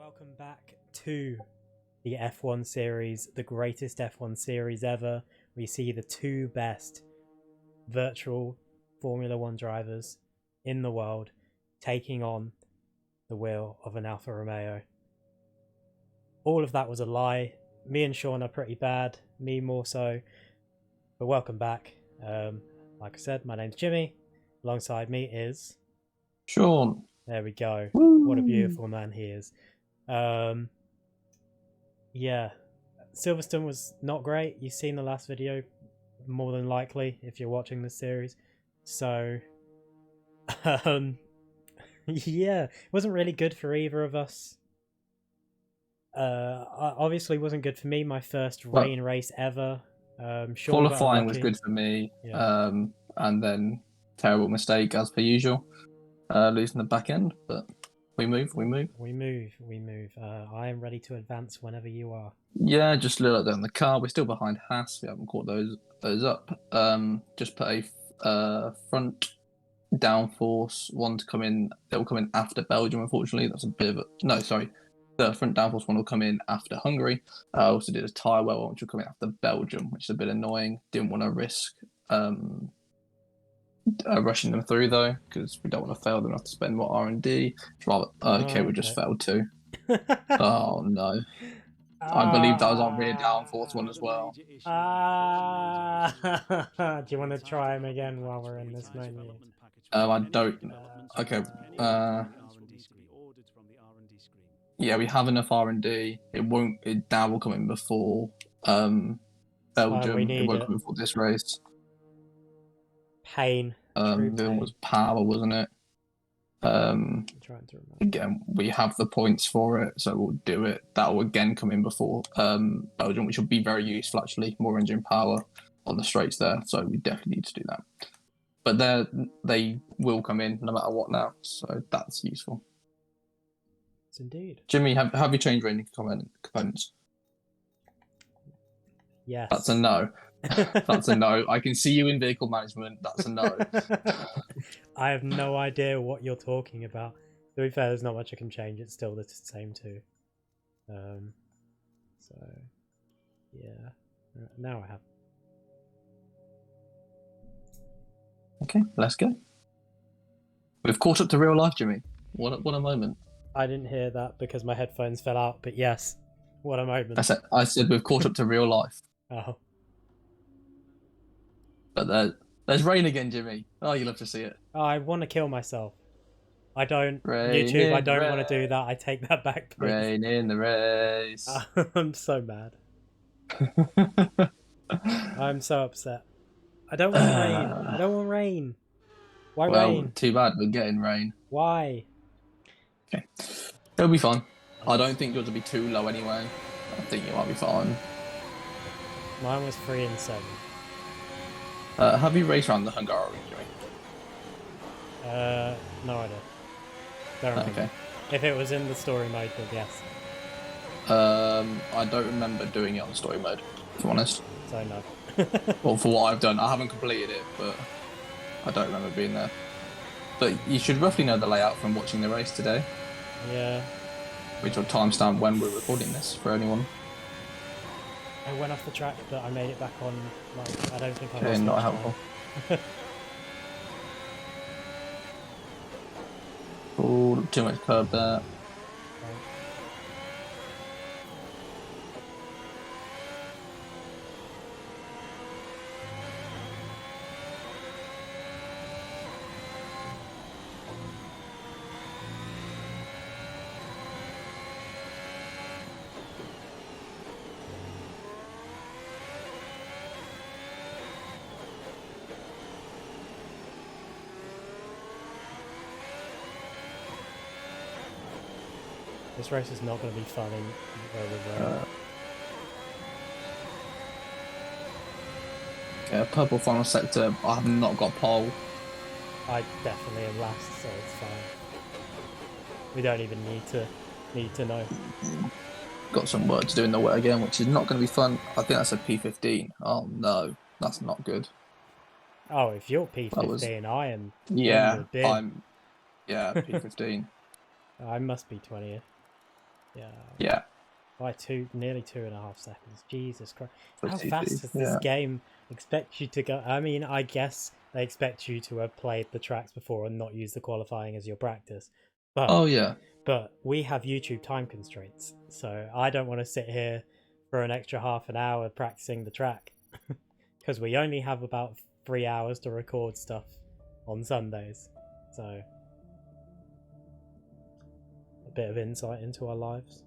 Welcome back to the F1 series, the greatest F1 series ever. We see the two best virtual Formula One drivers in the world taking on the wheel of an Alfa Romeo. All of that was a lie. Me and Sean are pretty bad, me more so. But welcome back. Like I said, my name's Jimmy. Alongside me is Sean. There we go. Woo. What a beautiful man he is. Yeah, Silverstone was not great. You've seen the last video, more than likely, if you're watching this series. So, yeah, it wasn't really good for either of us. Obviously wasn't good for me. My first rain race ever. Sean Qualifying was good for me. Yeah. And then terrible mistake as per usual, losing the back end. But we move. I am ready to advance whenever you are. Yeah, just a little bit on the car. We're still behind Haas. We haven't caught those up. Just put a front downforce one to come in. They will come in after Belgium. Unfortunately, that's a bit of a no. Sorry, the front downforce one will come in after Hungary. I also did a tyre wear one, which will come in after Belgium, which is a bit annoying. Didn't want to risk rushing them through though, because we don't want to fail them. Have to spend more R&D. Rather, okay, we just failed too. Oh no! I believe that was our rear downforce one as well. Do you want to try him again while we're in this menu? I don't. Okay. Yeah, we have enough R&D. It won't. It now will come in before Belgium. It won't come before this race. Pain. The one was power, wasn't it? Again, we have the points for it, so we'll do it. That will again come in before Belgium, which will be very useful actually. More engine power on the straights there, so we definitely need to do that. But they will come in no matter what now, so that's useful. Yes, indeed. Jimmy, have you changed any components? Yes. That's a no. That's a no. I can see you in vehicle management. That's a no. I have no idea what you're talking about. To be fair, there's not much I can change. It's still the same too. So, yeah. Now I have. Okay, let's go. We've caught up to real life, Jimmy. What a moment. I didn't hear that because my headphones fell out, but yes. What a moment. I said we've caught up to real life. Oh. But there's rain again, Jimmy. Oh, you love to see it. Oh, I want to kill myself. I don't. Rain YouTube, I don't want to do that. I take that back, please. Rain in the race. I'm so mad. I'm so upset. I don't want rain. I don't want rain. Why rain? Too bad we're getting rain. Why? Okay. It'll be fine. I don't think yours will be too low anyway. I think you might be fine. Mine was 3 and 7. Have you raced around the Hungary, Jimmy? No idea. Don't remember. Okay. If it was in the story mode, then yes. I don't remember doing it on story mode, if I'm honest. So no. Well, for what I've done, I haven't completed it, but I don't remember being there. But you should roughly know the layout from watching the race today. Yeah. Which will timestamp when we're recording this for anyone. I went off the track, but I made it back on. Like, I don't think I was. Okay, not helpful. Oh, too much curb there. This race is not going to be fun in Okay, purple final sector. I have not got pole. I definitely am last, so it's fine. We don't even need to know. Got some work to do in the wet again, which is not going to be fun. I think that's a P15. Oh no, that's not good. Oh, if you're P15, I am. Yeah, I'm. Yeah, P15. I must be 20th. Yeah. Yeah. By nearly 2.5 seconds. Jesus Christ. For How TT, fast does this game expect you to go? I mean, I guess they expect you to have played the tracks before and not use the qualifying as your practice. Oh yeah. But we have YouTube time constraints, so I don't want to sit here for an extra half an hour practicing the track because we only have about 3 hours to record stuff on Sundays. So, a bit of insight into our lives.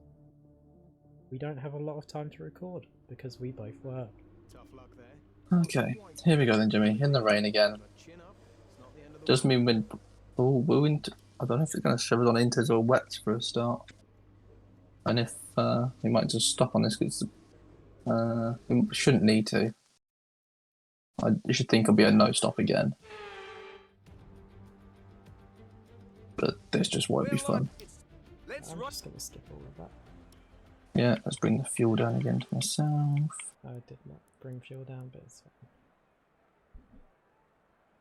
We don't have a lot of time to record because we both work. Okay, here we go then, Jimmy. In the rain again. Does mean when. Oh, we're into. I don't know if it's going to shove us on inters or wets for a start. And if we might just stop on this because we shouldn't need to. I should think it'll be a no stop again. But this just won't be fun. I'm just going to skip all of that. Yeah, let's bring the fuel down again to myself. I did not bring fuel down, but it's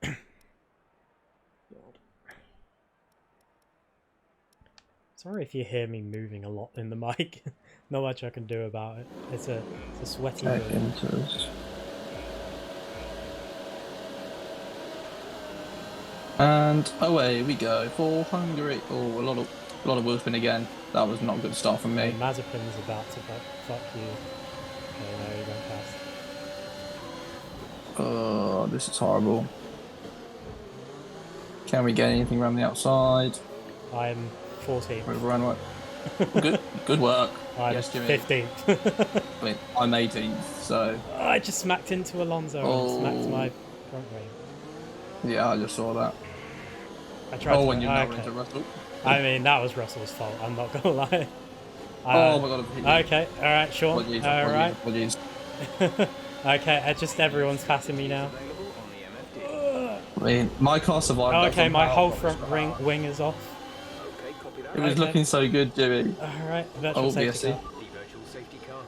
fine. God. Sorry if you hear me moving a lot in the mic. Not much I can do about it. It's a sweaty room. And away we go for Hungary. Oh, a lot of wheel spin again. That was not a good start from me. Hey, Mazepin's about to fuck you. Okay, no, he went past. Oh, this is horrible. Can we get anything around the outside? I'm 14th. Good work. I'm yes, Jimmy. 15th. I mean, I'm 18th, so. I just smacked into Alonso and smacked my front wing. Yeah, I just saw that. I tried when you knocked into Russell. I mean, that was Russell's fault. I'm not gonna lie. Oh my god! Okay, all right, Sean. Apologies, all right. Apologies. Okay, just everyone's passing me now. I mean, my car survived. Oh, okay, my whole front wing is off. It was looking so good, Jimmy. All right, virtual safety car.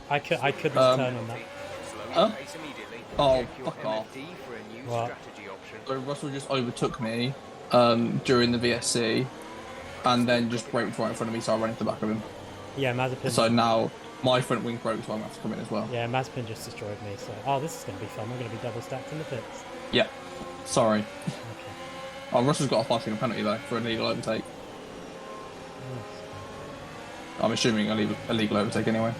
I couldn't turn on that. Huh? Oh, fuck off. What? So Russell just overtook me during the VSC, and then just braked right in front of me, so I ran into the back of him. Yeah, Mazepin. So now my front wing broke, so I'm going to have to come in as well. Yeah, Mazepin just destroyed me. So, oh, this is going to be fun. We're going to be double stacked in the pits. Yeah. Sorry. Okay. Oh, Russell's got a 5 second penalty though for an illegal overtake. Nice. I'm assuming a legal overtake anyway.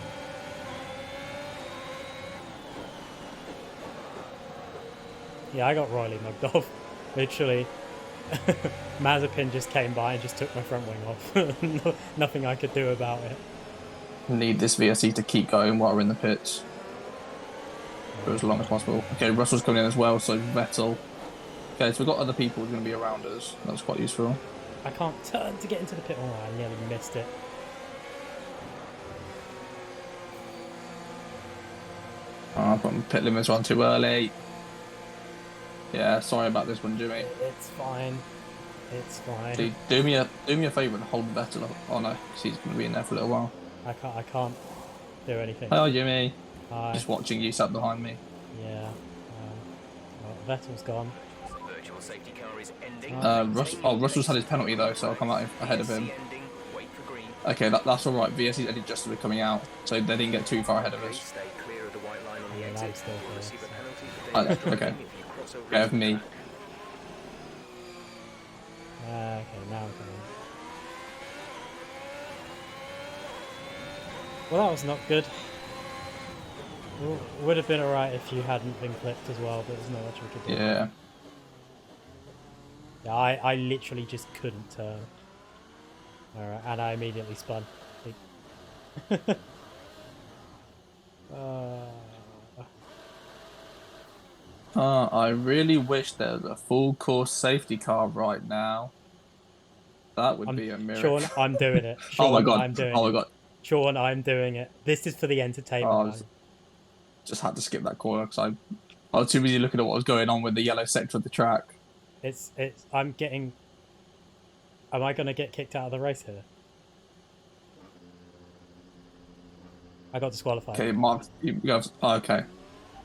Yeah, I got royally mugged off. Literally, Mazepin just came by and just took my front wing off. Nothing I could do about it. Need this VSC to keep going while we're in the pits for as long as possible. Okay, Russell's coming in as well, so Vettel. Okay, so we've got other people who are going to be around us. That's quite useful. I can't turn to get into the pit. Oh, I nearly missed it. Oh, I put my pit limits on too early. Yeah, sorry about this one, Jimmy. It's fine. It's fine. Do me a favour and hold Vettel up. Oh no, because he's going to be in there for a little while. I can't do anything. Hello, Jimmy. Hi. Just watching you sat behind me. Yeah. Well, Vettel's gone. Russell's had his penalty though, so I'll come out ahead of him. Okay, that's all right. VSC's only just coming out, so they didn't get too far ahead of us. Yeah, I'm still here, so. Okay. Okay, of me. Okay, now I'm coming. Well, that was not good. Would have been alright if you hadn't been clipped as well, but there's not much we could do. Yeah. Yeah, I literally just couldn't turn. Alright, and I immediately spun. I really wish there was a full course safety car right now. That would be a miracle. Sean, I'm doing it. Sean, oh my god! I'm doing oh my god! Sean, I'm doing it. This is for the entertainment. Just had to skip that corner because I was too busy looking at what was going on with the yellow sector of the track. I'm getting. Am I going to get kicked out of the race here? I got disqualified. Okay, Mark. Okay.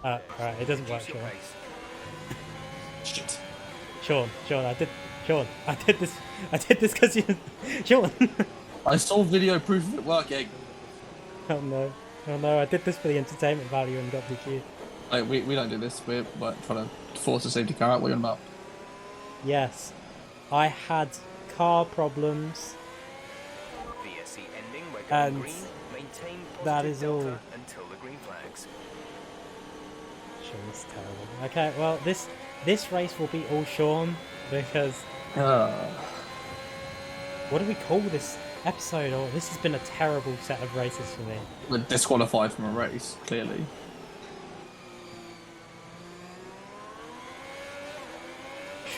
Alright, it doesn't work, Sean. Shit. Sean, I did this because you... Sean! I saw video proof of it working. Oh no. Oh no, I did this for the entertainment value and got DQ. Like, we don't do this. We're trying to force a safety car out. What are you on about? Yes. I had car problems. VSC ending, we're And going green. Maintain that is delta all. until the green flags. Sean's terrible. Okay, well, this race will be all Sean, because... What do we call this episode? Oh, this has been a terrible set of races for me. We're disqualified from a race, clearly.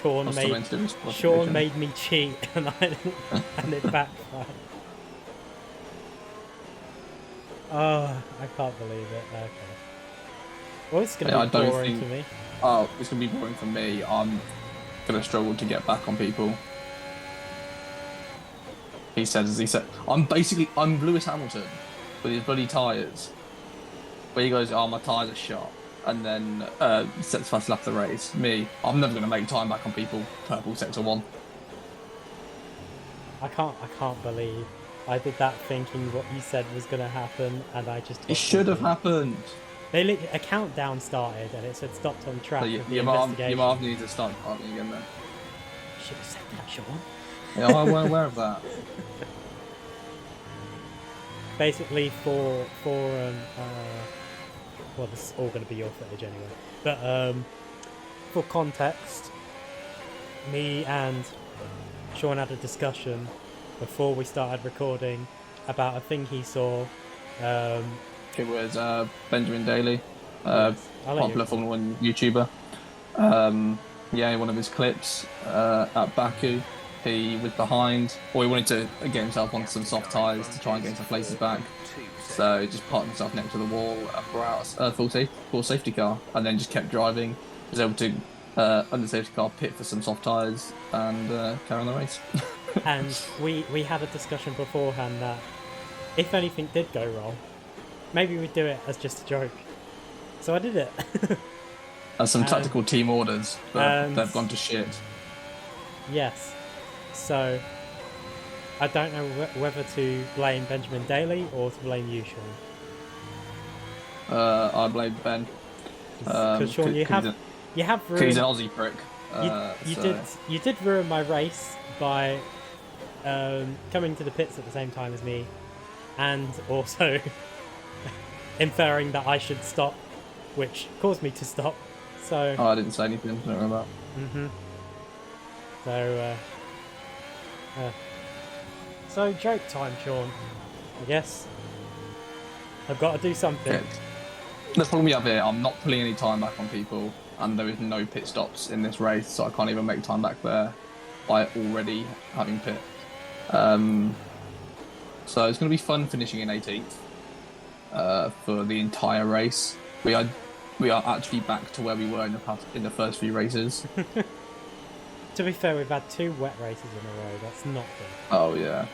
Sean made me cheat, and and it backfired. Oh, I can't believe it. Okay. Well, it's going to be boring for me. Oh, it's going to be boring for me. I'm going to struggle to get back on people. He said, I'm Lewis Hamilton with his bloody tyres. Where he goes, oh, my tyres are shot. And then sets fast lap the race. Me, I'm never going to make time back on people. Purple sector 1. I can't believe I did that thinking what you said was going to happen, and I just... It should have happened. A countdown started, and it said stopped on track. So you might have needed to start parking again then. Should have said that, Sean. Yeah, I wasn't aware of that. Basically, well, this is all going to be your footage anyway. But for context, me and Sean had a discussion before we started recording about a thing he saw. It was Benjamin Daly, popular Formula 1 YouTuber. Yeah, one of his clips at Baku. He was behind, or he wanted to get himself onto some soft tyres to try and get some places back. So he just parked himself next to the wall and brought out a full safety car, and then just kept driving. Was able to, under the safety car, pit for some soft tyres and carry on the race. And we had a discussion beforehand that if anything did go wrong, maybe we'd do it as just a joke. So I did it. As some tactical team orders, but they've gone to shit. Yes. So I don't know whether to blame Benjamin Daly or to blame you, Sean. I blame Ben. Because Sean, you have ruined... He's an Aussie prick. You did ruin my race by coming to the pits at the same time as me, and also inferring that I should stop, which caused me to stop. So. Oh, I didn't say anything. Don't worry about. So joke time, Sean. I guess I've got to do something. Okay. The problem we have here, I'm not pulling any time back on people, and there is no pit stops in this race, so I can't even make time back there by already having pit. So it's going to be fun finishing in 18th for the entire race. We are actually back to where we were in the first few races. To be fair, we've had 2 wet races in a row. That's not good. Oh yeah.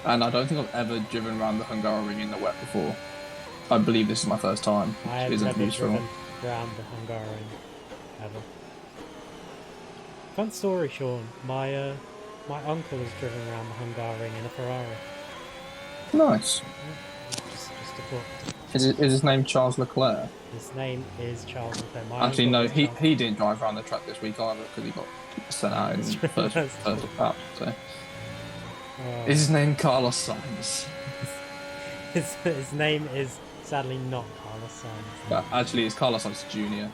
And I don't think I've ever driven around the Hungary in the wet before. I believe this is my first time. I have never driven around the Hungary ever. Fun story, Sean. My uncle has driven around the Hungary in a Ferrari. Nice. Yeah, just a thought. Is his name Charles Leclerc? His name is Charles Leclerc. Actually, no, he didn't drive around the track this week either because he got sent out in first lap. So. Is his name Carlos Sainz? His name is sadly not Carlos Sainz. But actually, it's Carlos Sainz Jr.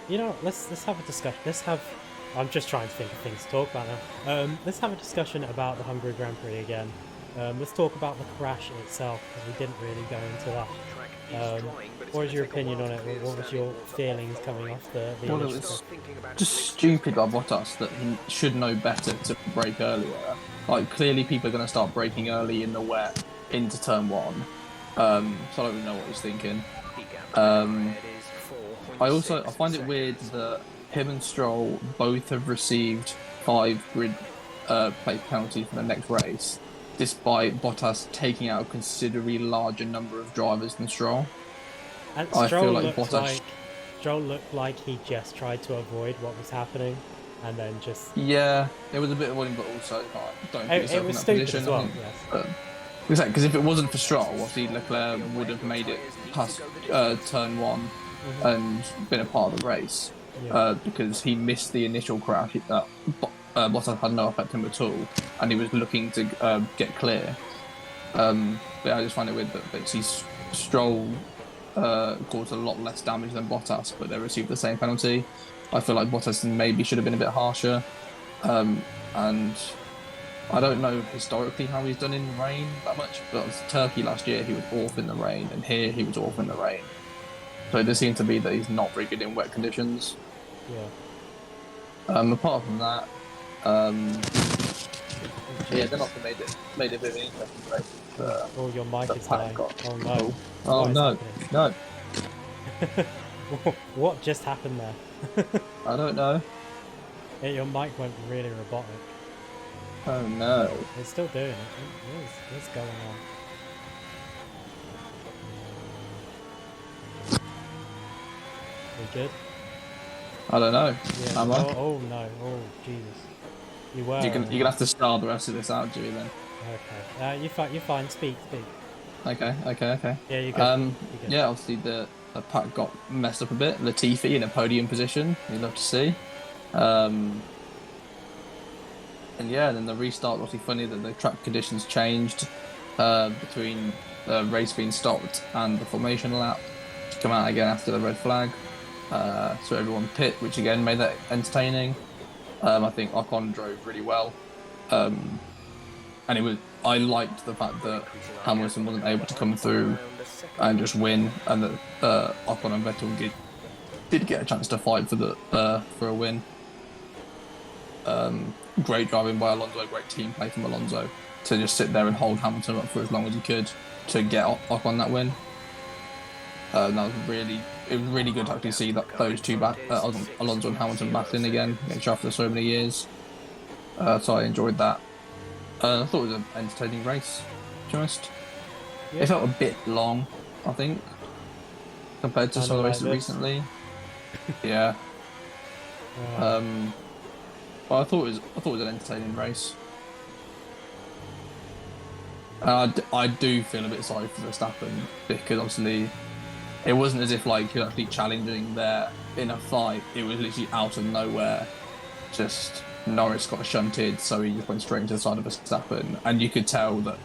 You know, let's have a discussion. I'm just trying to think of things to talk about now. Let's have a discussion about the Hungary Grand Prix again. Let's talk about the crash itself, because we didn't really go into that. What was your opinion on it? What was your feelings coming off the Well, it was just stupid by Bottas that he should know better to brake earlier. Like, clearly people are going to start braking early in the wet into turn 1. So I don't really know what he's thinking. I find it weird that him and Stroll both have received 5 grid plate penalties for the next race, despite Bottas taking out a considerably larger number of drivers than Stroll. And Stroll looked like he just tried to avoid what was happening. and then just Yeah, it was a bit annoying, but also like, don't put it yourself in was that stupid position. as well. I think. Yes. Exactly, because if it wasn't for Stroll, obviously Leclerc would have made it past turn one and been a part of the race. Yeah. Because he missed the initial crash that Bottas had no effect on him at all, and he was looking to get clear. But I just find it weird that basically Stroll caused a lot less damage than Bottas, but they received the same penalty. I feel like Bottas maybe should have been a bit harsher. And I don't know historically how he's done in rain that much, but Turkey last year he was awful in the rain, and here he was awful in the rain. So it does seem to be that he's not very good in wet conditions. Yeah. Apart from that, yeah, then also made it a bit of an interesting race. Oh, your mic is dying. Oh no. Oh What is no, happening? no, What just happened there? I don't know. Your mic went really robotic. Oh no. It's still doing it. What's going on? We good? I don't know. Yeah. Am I? Oh no. Oh Jesus. You were. You're gonna have to start the rest of this out, Dewey, then. Okay. You're fine. Speak. Okay. Yeah, you're good. You're good. Yeah, obviously the pack got messed up a bit. Latifi in a podium position. You'd love to see. And yeah, then the restart was funny that the track conditions changed between the race being stopped and the formation lap to come out again after the red flag. So everyone pit, which again made that entertaining. I think Ocon drove really well. And I liked the fact that Hamilton wasn't able to come through and just win, and that Ocon and Vettel did get a chance to fight for a win. Great driving by Alonso, great team play from Alonso to just sit there and hold Hamilton up for as long as he could to get Ocon that win. That was really good to actually see that those two Alonso and Hamilton battling again after so many years. So I enjoyed that. I thought it was an entertaining race, to be honest. Yeah. It felt a bit long, I think, compared to some of the races recently. Yeah. But I thought it was an entertaining race. I do feel a bit sorry for Verstappen because obviously it wasn't as if like he was actually challenging there in a fight. It was literally out of nowhere. Just Norris got shunted, so he just went straight into the side of Verstappen, and you could tell that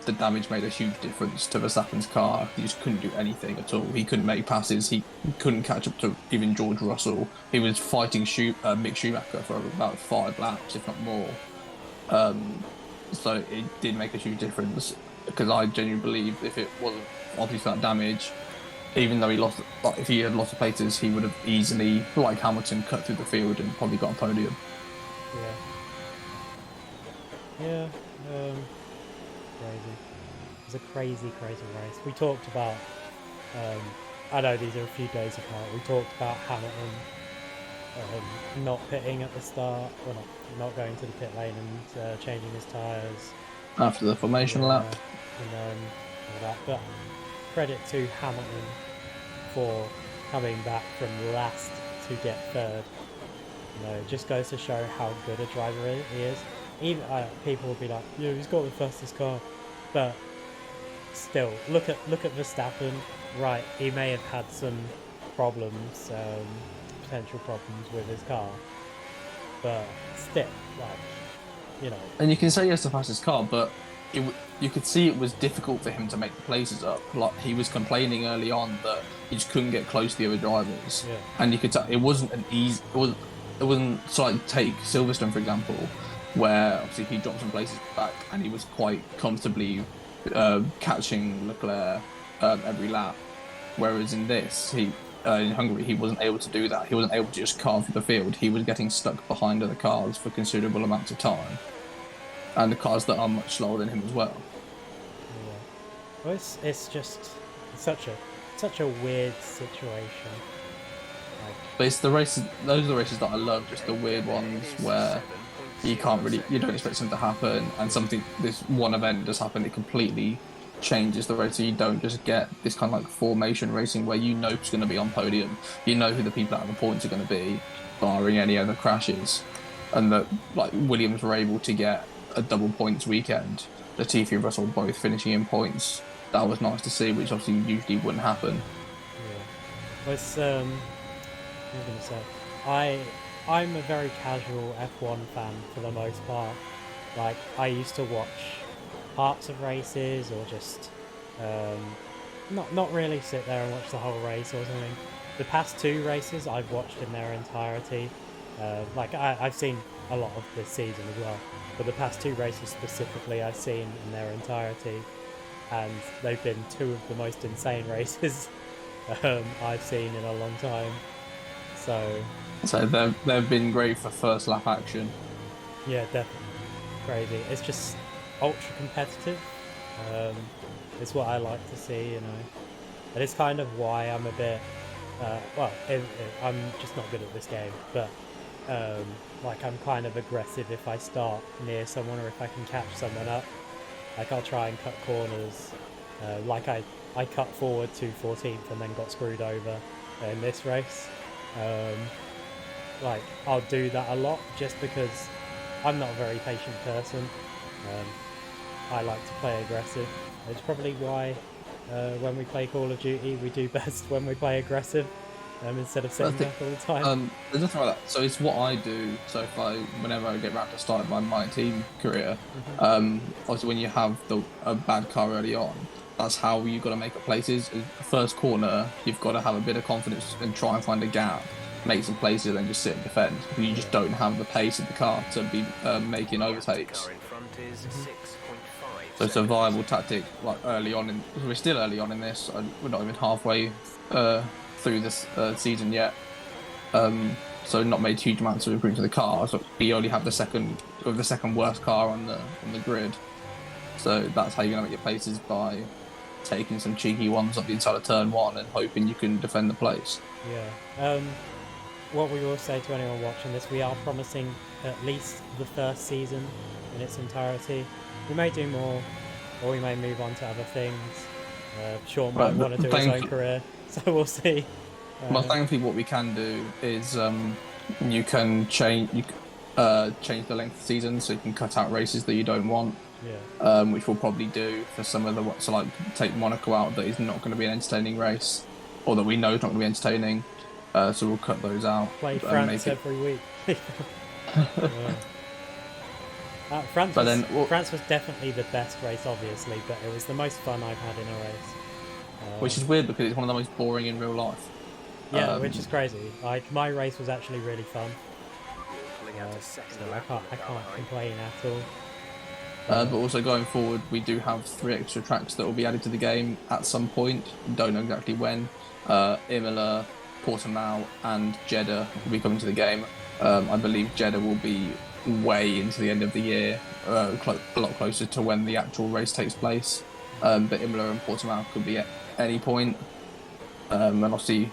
the damage made a huge difference to Verstappen's car. He just couldn't do anything at all. He couldn't make passes. He couldn't catch up to even George Russell. He was fighting Mick Schumacher for about 5 laps, if not more. So it did make a huge difference, because I genuinely believe if it wasn't obviously that damage, even though if he had lost the places, he would have easily, like Hamilton, cut through the field and probably got a podium. Yeah. Crazy. It was a crazy race. We talked about, I know these are a few days apart, we talked about Hamilton not pitting at the start, or not going to the pit lane and changing his tyres. After the formation lap. And all that. But credit to Hamilton for coming back from last to get third. It just goes to show how good a driver he is. Even people will be like, "Yeah, he's got the fastest car," but still, look at Verstappen. Right, he may have had some problems, potential problems with his car, but still, And you can say he has the fastest car, but you could see it was difficult for him to make the places up. Like, he was complaining early on that he just couldn't get close to the other drivers, and you could tell it wasn't an easy. It wasn't so like take Silverstone for example, where obviously he dropped some places back and he was quite comfortably catching Leclerc every lap. Whereas in this, in Hungary, he wasn't able to do that. He wasn't able to just carve through the field. He was getting stuck behind other cars for considerable amounts of time, and the cars that are much slower than him as well. Yeah. Well, it's just such a weird situation. But it's those are the races that I love, just the weird ones where you don't expect something to happen, and this one event does happen, it completely changes the race. So you don't just get this kind of like formation racing where you know who's going to be on podium, you know who the people out of the points are going to be. barring any other crashes, and that like Williams were able to get a double points weekend. Latifi and Russell both finishing in points. That was nice to see, which obviously usually wouldn't happen. Yeah. Well, it's, what am I going to say? I'm a very casual F1 fan for the most part. Like, I used to watch parts of races or just not really sit there and watch the whole race or something. The past 2 races I've watched in their entirety. Like, I've seen a lot of this season as well, but the past 2 races specifically I've seen in their entirety, and they've been 2 of the most insane races I've seen in a long time. So they've been great for first lap action. Yeah, definitely. Crazy. It's just ultra competitive. It's what I like to see, you know. And it's kind of why I'm a bit, I'm just not good at this game, but like I'm kind of aggressive if I start near someone or if I can catch someone up. Like I'll try and cut corners. Like I cut forward to 14th and then got screwed over in this race. Like I'll do that a lot just because I'm not a very patient person. I like to play aggressive. It's probably why when we play Call of Duty we do best when we play aggressive instead of sitting back all the time. There's nothing like that. So it's what I do. So whenever I get round to start my team career, obviously when you have a bad car early on, that's how you got to make up places. First corner, you've got to have a bit of confidence and try and find a gap, make some places, and just sit and defend. You just don't have the pace of the car to be making overtakes. So it's a viable tactic. Like early on, we're still early on in this. We're not even halfway through this season yet. So not made huge amounts of improvement to the car. So we only have the second worst car on the grid. So that's how you're gonna make your places, by taking some cheeky ones up the inside of turn 1 and hoping you can defend the place. Yeah. What we will say to anyone watching this, we are promising at least the first season in its entirety. We may do more, or we may move on to other things. Sean might want to do his own career, so we'll see. Well, thankfully, what we can do is you can change the length of the season, so you can cut out races that you don't want. Yeah. Which we'll probably do for some of the, so like take Monaco out, that is not going to be an entertaining race, or that we know is not going to be entertaining. So we'll cut those out. Play France every week. France was definitely the best race, obviously, but it was the most fun I've had in a race. Which is weird because it's one of the most boring in real life. Yeah, which is crazy. Like my race was actually really fun. So I can't complain at all. But also going forward, we do have 3 extra tracks that will be added to the game at some point. Don't know exactly when. Imola, Portimao, and Jeddah will be coming to the game. I believe Jeddah will be way into the end of the year, a lot closer to when the actual race takes place. But Imola and Portimao could be at any point. And obviously,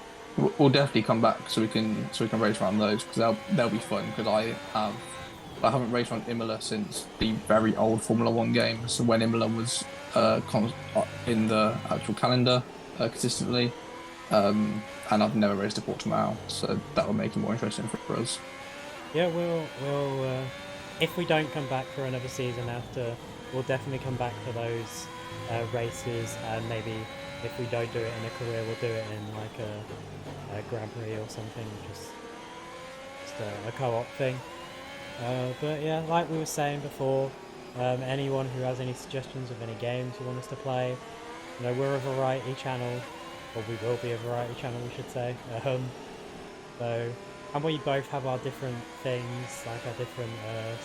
we'll definitely come back so we can race around those, because they'll be fun. Because I haven't raced on Imola since the very old Formula 1 games, when Imola was in the actual calendar consistently, and I've never raced a Portimao, so that will make it more interesting for us. Yeah, we'll if we don't come back for another season after, we'll definitely come back for those races, and maybe if we don't do it in a career, we'll do it in like a Grand Prix or something, just a co-op thing. But yeah, like we were saying before, anyone who has any suggestions of any games you want us to play, you know, we're a variety channel, or we will be a variety channel, we should say. And we both have our different things, like our different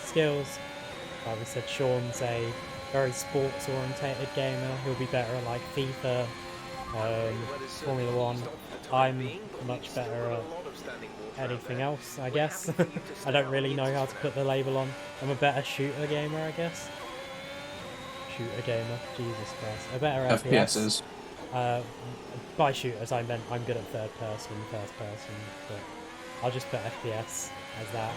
skills. Like we said, Sean's a very sports-orientated gamer. He'll be better at like FIFA, Formula 1. I'm much better at anything else, I guess. I don't really know how to put the label on. I'm a better shooter gamer, I guess. Shooter gamer, Jesus Christ. A better FPSs. By shooters, I meant I'm good at third person, first person, but I'll just put FPS as that.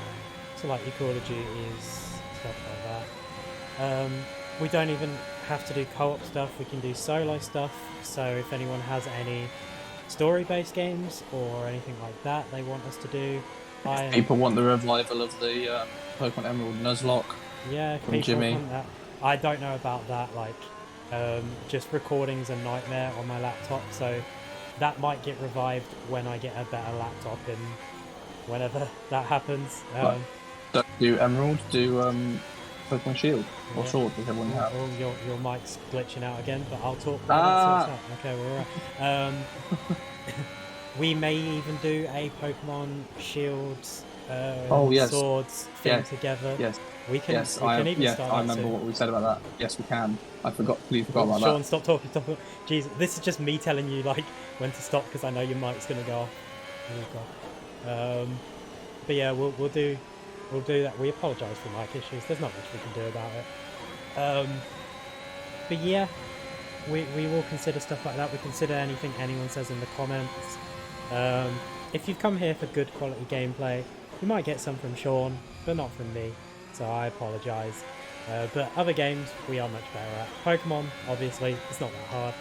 So like your Call of Duties, stuff like that. We don't even have to do co-op stuff, we can do solo stuff. So if anyone has any story-based games or anything like that they want us to do, People want the revival of the Pokemon Emerald Nuzlocke. Yeah, if from people Jimmy. want that. I don't know about that. Like, just recording's a nightmare on my laptop, so that might get revived when I get a better laptop in whenever that happens. Don't do Emerald, do Pokemon Shield or Yeah. Sword, whichever one you have. Oh, your mic's glitching out again, but I'll talk. Okay, we're all right. We may even do a Pokemon Shields, Yes. Swords thing Yeah. together. Yes. We can. Yes, we can even start I that remember soon. what we said about that. Yes, we can. I completely forgot about Sean, that. stop talking. Stop. Jesus, this is just me telling you like when to stop because I know your mic's gonna go off. Oh God. But yeah, we'll do that. We apologise for mic issues. There's not much we can do about it. But yeah, we will consider stuff like that. We consider anything anyone says in the comments. If you've come here for good quality gameplay, you might get some from Sean, but not from me. So I apologise. But other games we are much better at. Pokemon, obviously, it's not that hard.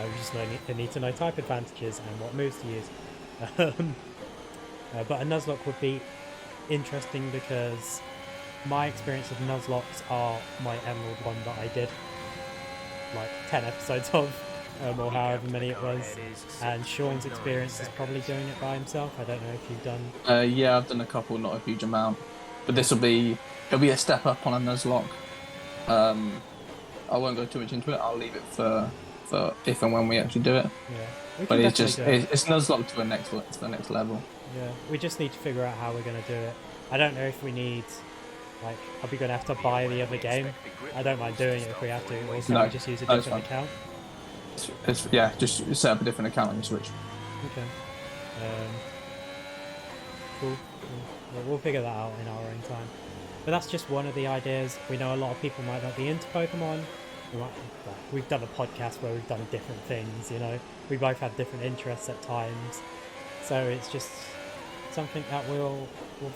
We just need to know type advantages and what moves to use. But a Nuzlocke would be interesting because my experience of Nuzlocks are my Emerald one that I did like 10 episodes of, or however many it was. And Sean's experience is probably doing it by himself. I don't know if you've done... Yeah, I've done a couple, not a huge amount. But it'll be a step up on a Nuzlocke. I won't go too much into it. I'll leave it for if and when we actually do it. Yeah, But it's just it's Nuzlocke to the next level. Yeah, we just need to figure out how we're going to do it. I don't know if we need, like, are we going to have to buy the other game? I don't mind doing it if we have to, or can we just use a different account? Yeah, just set up a different account on your Switch. Okay. Cool. We'll figure that out in our own time. But that's just one of the ideas. We know a lot of people might not be into Pokemon. We've done a podcast where we've done different things, you know. We both have different interests at times. So it's just something that we'll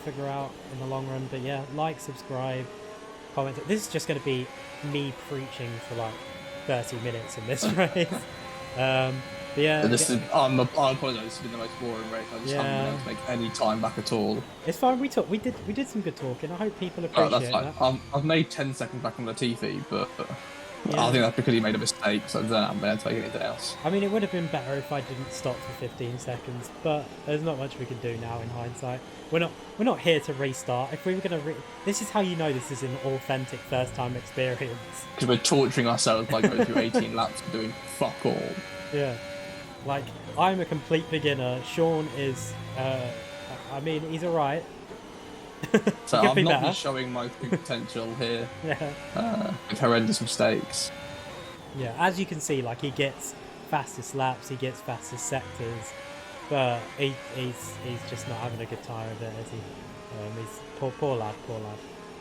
figure out in the long run. But yeah, like, subscribe, comment. This is just going to be me preaching for like 30 minutes in this race. But yeah, I apologise. This has been the most boring race. I just haven't been able to make any time back at all. It's fine. We did some good talking. I hope people appreciate that. I've made 10 seconds back on the TV, but Yeah. I think that's because he made a mistake, so then I haven't been able to make anything else. I mean, it would have been better if I didn't stop for 15 seconds, but there's not much we can do now in hindsight. We're not here to restart. If we were gonna, this is how you know this is an authentic first-time experience. Because we're torturing ourselves by going through 18 laps and doing fuck all. Yeah, like I'm a complete beginner. Sean is, I mean, he's alright. So I'm not just showing my true potential here. Yeah. With horrendous mistakes. Yeah, as you can see, like, he gets fastest laps, he gets fastest sectors, but he's just not having a good time with it, is he? He's poor lad.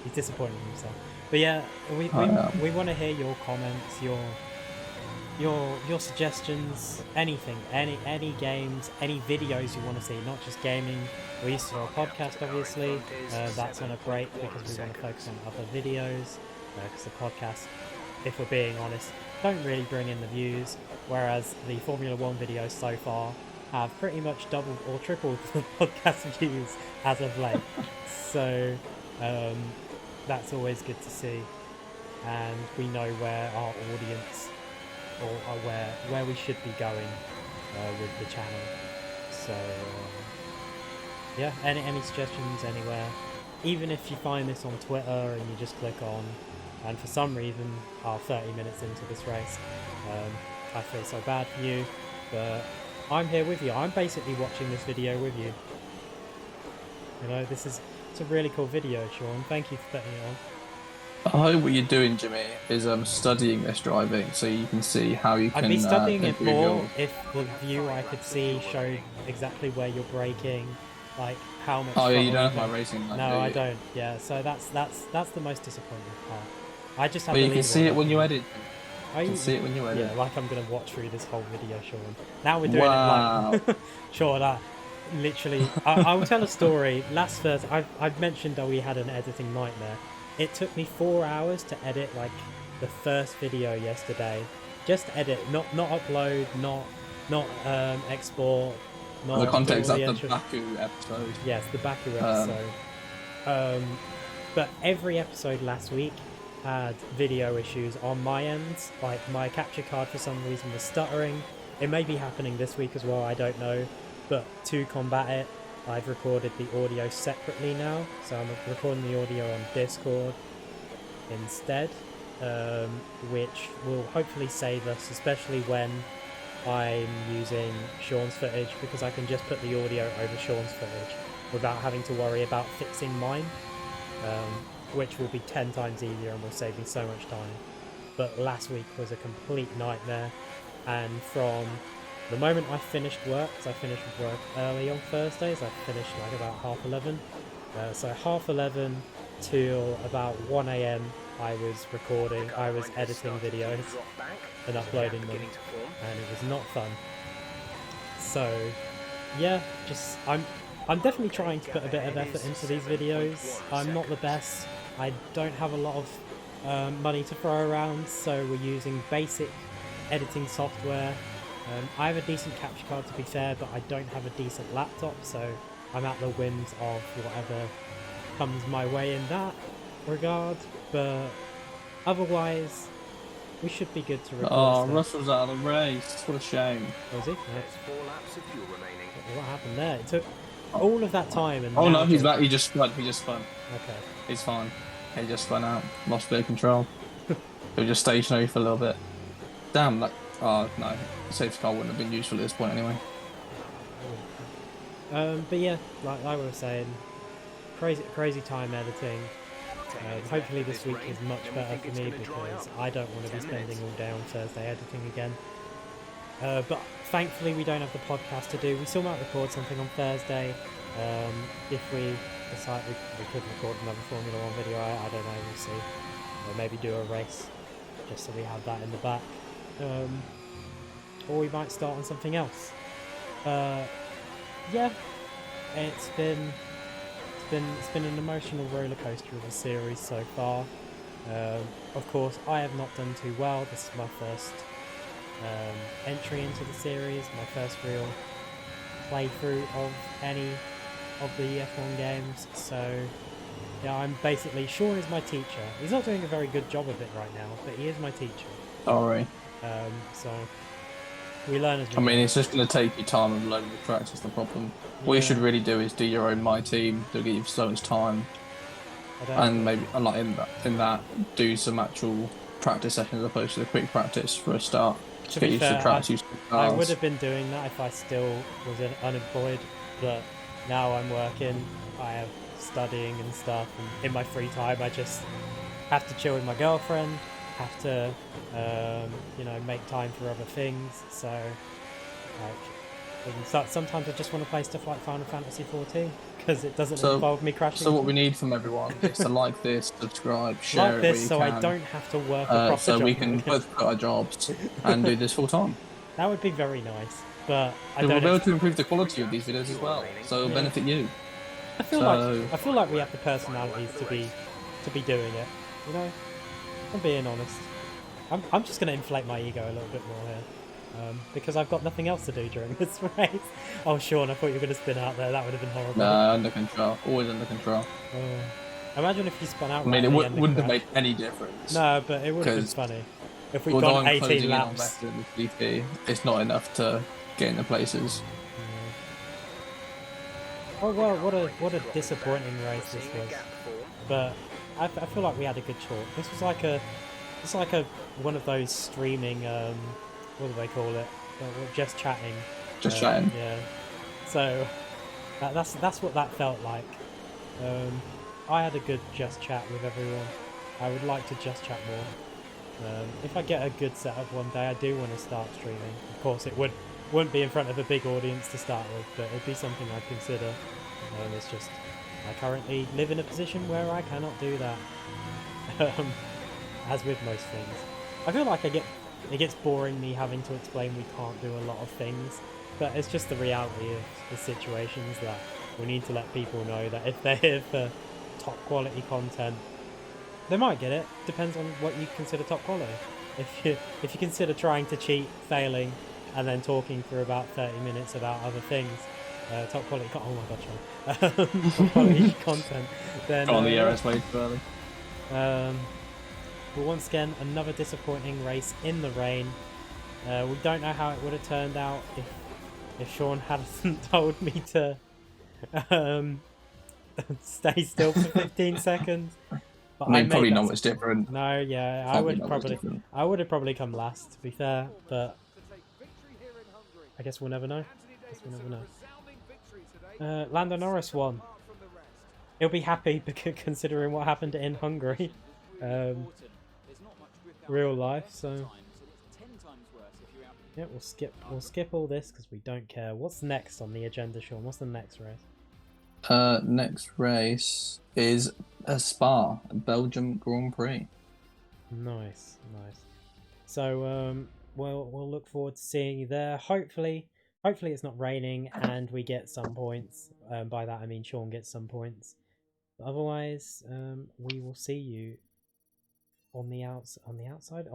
He's disappointed in himself. But yeah, we want to hear your comments, your suggestions, anything, any games, any videos you want to see, not just gaming. We used to do a podcast, obviously. That's on a break because we want to focus on other videos. Because the podcast, if we're being honest, don't really bring in the views, whereas the Formula 1 videos so far have pretty much doubled or tripled the podcast views as of late. So that's always good to see, and we know where our audience or where we should be going with the channel. So yeah, any suggestions anywhere, even if you find this on Twitter and you just click on, and for some reason are 30 minutes into this race, I feel so bad for you, but I'm here with you. I'm basically watching this video with you. You know, it's a really cool video, Sean. Thank you for putting it on. I hope what you're doing, Jimmy, is studying this driving so you can see how you can. I'd be studying it more your... if the view I could see showed exactly where you're braking, like how much. Oh yeah, you don't have my racing. No, I don't. Yeah, so that's the most disappointing part. I just have. But you can see it when you edit. You can see it when you edit. Yeah, like I'm gonna watch through this whole video, Sean. Now we're doing it like. Sean, literally, I will tell a story. Last Thursday, I've mentioned that we had an editing nightmare. It took me 4 hours to edit like the first video yesterday. Just edit, not upload, not export, not the for context all of the entries. Baku episode. Yes, the Baku episode. But every episode last week had video issues on my end. Like, my capture card for some reason was stuttering. It may be happening this week as well, I don't know. But to combat it, I've recorded the audio separately now. So I'm recording the audio on Discord instead, which will hopefully save us, especially when I'm using Sean's footage, because I can just put the audio over Sean's footage without having to worry about fixing mine, which will be 10 times easier and will save me so much time. But last week was a complete nightmare, and from the moment I finished work, because I finished work early on Thursdays, I finished like about 11:30, so 11:30 till about 1 AM I was recording, I was editing videos and uploading them, and it was not fun. So yeah, just I'm definitely trying to put a bit of effort into these videos. I'm not the best, I don't have a lot of money to throw around, so we're using basic editing software. I have a decent capture card, to be fair, but I don't have a decent laptop, so I'm at the whims of whatever comes my way in that regard. But otherwise, we should be good to record. Oh, stuff. Russell's out of the race. What a shame. Was he? There's 4 laps of fuel remaining. What happened there? It took all of that time, and Oh now no, he's just- back. He just spun. Okay. He's fine. He just spun out. Lost a bit of control. He was just stationary for a little bit. Damn, that. Oh no, the safety car wouldn't have been useful at this point anyway. But yeah, like I was saying, crazy time editing. Hopefully this week is much better for me, because I don't want to be spending all day on Thursday editing again. But thankfully we don't have the podcast to do. We still might record something on Thursday. If we decide we could record another Formula 1 video, I don't know, we'll see. Or maybe do a race, just so we have that in the back. Or we might start on something else. Yeah, it's been an emotional roller coaster of a series so far. Of course, I have not done too well. This is my first entry into the series, my first real playthrough of any of the F1 games. So yeah, I'm basically, Sean is my teacher. He's not doing a very good job of it right now, but he is my teacher. Sorry. So we learn as we I mean, go. it's just going to take you time and learning the tracks. That's the problem. What you should really do is do your own My Team. They'll get you so much time, and maybe like in that do some actual practice sessions as opposed to the quick practice for a start. To Get be used fair, to tracks. Used to I cars. would have been doing that if I still was unemployed, but now I'm working, I have studying and stuff, and in my free time I just have to chill with my girlfriend, have to make time for other things. So sometimes I just want to play stuff like Final Fantasy 14 because it doesn't involve me crashing. So what we need from everyone is to like this, subscribe, share like it this, where you so can, I don't have to work a proper so job. we can both quit our jobs and do this full time. That would be very nice, but I We'll don't. be able to improve the quality of these videos as well, so it'll Yeah. benefit you. I feel like we have the personalities to be doing it. You know, I'm being honest. I'm just going to inflate my ego a little bit more here, because I've got nothing else to do during this race. Oh, Sean, I thought you were going to spin out there. That would have been horrible. Nah, under control. Always under control. Imagine if you spun out. I mean, right it at the end wouldn't have crash. made any difference. No, but it would have been 'Cause funny if we'd Although gone I'm 18 closing in on laps. better than the GP, it's not enough to get in the places. Oh well, what a disappointing race this was. But I feel like we had a good talk. This was like a one of those streaming what do they call it? Just chatting. Just chatting. Yeah. So that's what that felt like. I had a good just chat with everyone. I would like to just chat more. If I get a good setup one day, I do want to start streaming. Of course, it wouldn't be in front of a big audience to start with, but it'd be something I'd consider. It's just I currently live in a position where I cannot do that. As with most things, I feel like it gets boring me having to explain we can't do a lot of things, but it's just the reality of the situations that we need to let people know that if they're here for top quality content, they might get it. Depends on what you consider top quality. If you consider trying to cheat, failing, and then talking for about 30 minutes about other things, top quality. Oh my god, Sean. Top quality content. Then Got on the air way too early. But once again, another disappointing race in the rain. We don't know how it would have turned out if Sean hadn't told me to stay still for 15 seconds. But I mean, made probably that not much different. No, yeah, Probably not much different. I would have probably come last, to be fair, but I guess we'll never know. Lando Norris won. He'll be happy because considering what happened in Hungary, real life. So yeah, we'll skip all this because we don't care. What's next on the agenda, Sean? What's the next race? Next race is a Spa, Belgium Grand Prix. Nice. So we'll look forward to seeing you there. Hopefully it's not raining and we get some points. By that I mean Sean gets some points. But otherwise, we will see you on the outside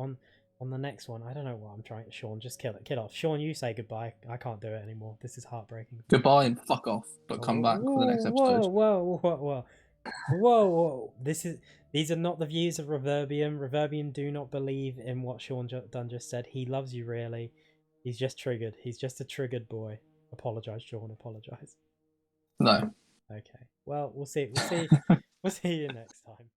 on the next one. I don't know what I'm trying. Sean, just kill off. Sean, you say goodbye. I can't do it anymore. This is heartbreaking. Goodbye and fuck off, but come back for the next episode. Whoa. These are not the views of Reverbium. Reverbium do not believe in what Sean Dunn just said. He loves you, really. He's just triggered. He's just a triggered boy. Apologise, Sean. Apologise. No. Okay. Well, we'll see you next time.